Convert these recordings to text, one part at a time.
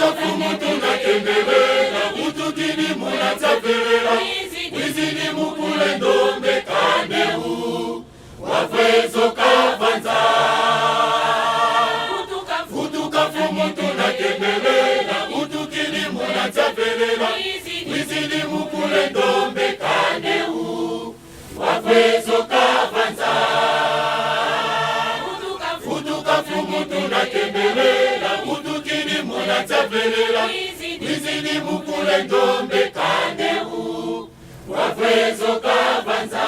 fumu tunakendelela, utukini munatsapelela, wizini mukule ndombe kaneu, wafwezo kavanza. Futuka fumu tunakendelela, utukini munatsapelela, wizini mukule ndombe kaneu, wafwezo kavanza. Futuka fumu tunakendelela, utukini munatsapelela, wizini mukule ndombe kaneu, wafwezo kavanza.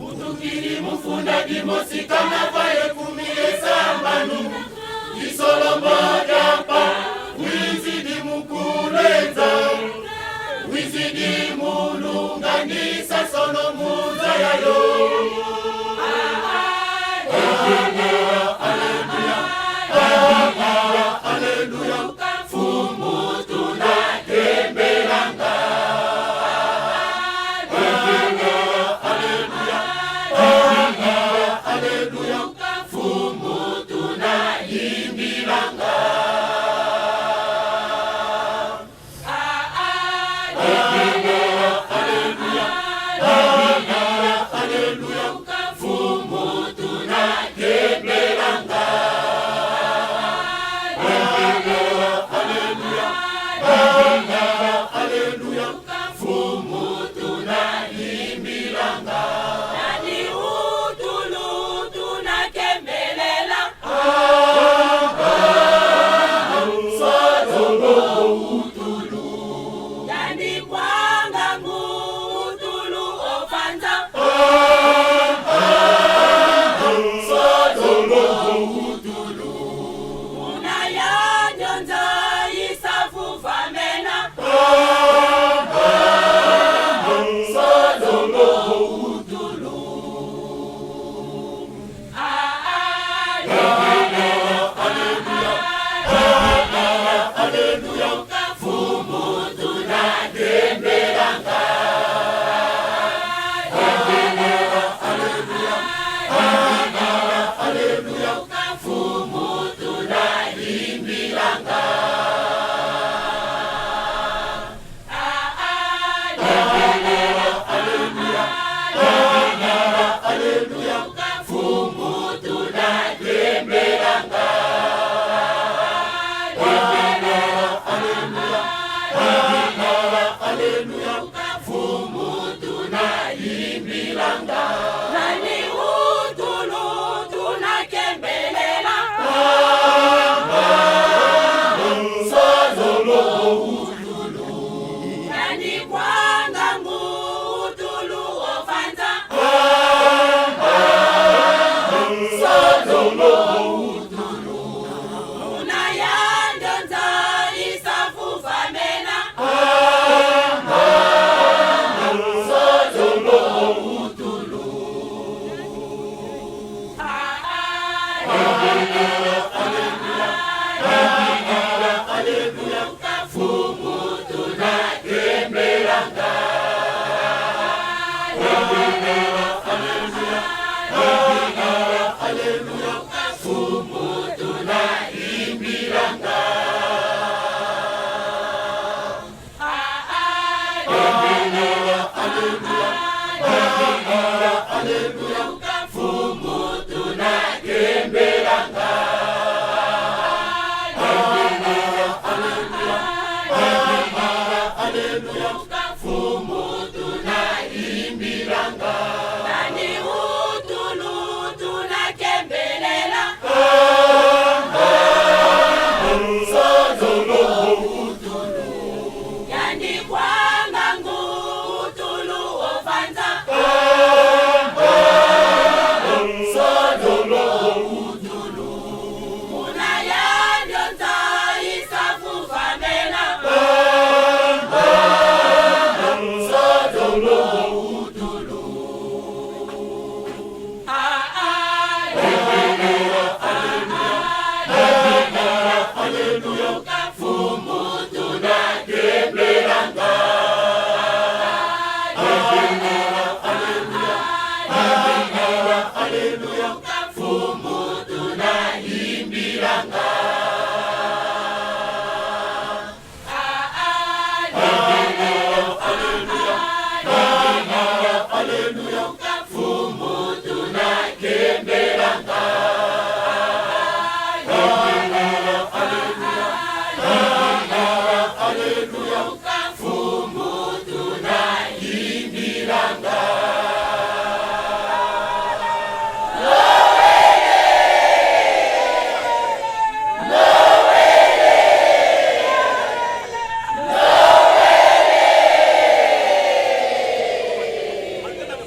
Utukini mufunda dimosika navaye kumie sambanu, isolomo japa, wizini mukulenza, wizini mulunganisa sono muza yayo. Haleluya, fumu tunakembelanga. Haleluya, fumu tunayimbilanga. Haleluya, fumu tunakembelanga. Haleluya, fumu tunayimbilanga. Nani utulu tunakembelela, Salomo utulu, nani kwangangu utulu ofanza, Salomo utulu, unayanyonza isafu famena, Salomo utulu. Haleluya, fumu tunakembelanga. Haleluya, fumu tunayimbilanga. Haleluya, fumu tunakembelanga. Haleluya, fumu tunayimbilanga. nani utulu tunakembelela, Salomo utulu, nani kwangangu utulu ofanza, Salomo utulu, unayanyonza isafu famena, Salomo utulu. Haleluya, fumu tunakembelanga. Haleluya, fumu tunayimbilanga. Haleluya, fumu tunakembelanga. Haleluya, fumu tunayimbilanga. nani utulu tunakembelela, Salomo utulu, yani kwangangu utulu ofanza, Salomo utulu, unayanyonza isafu famena, Salomo utulu. Haleluya,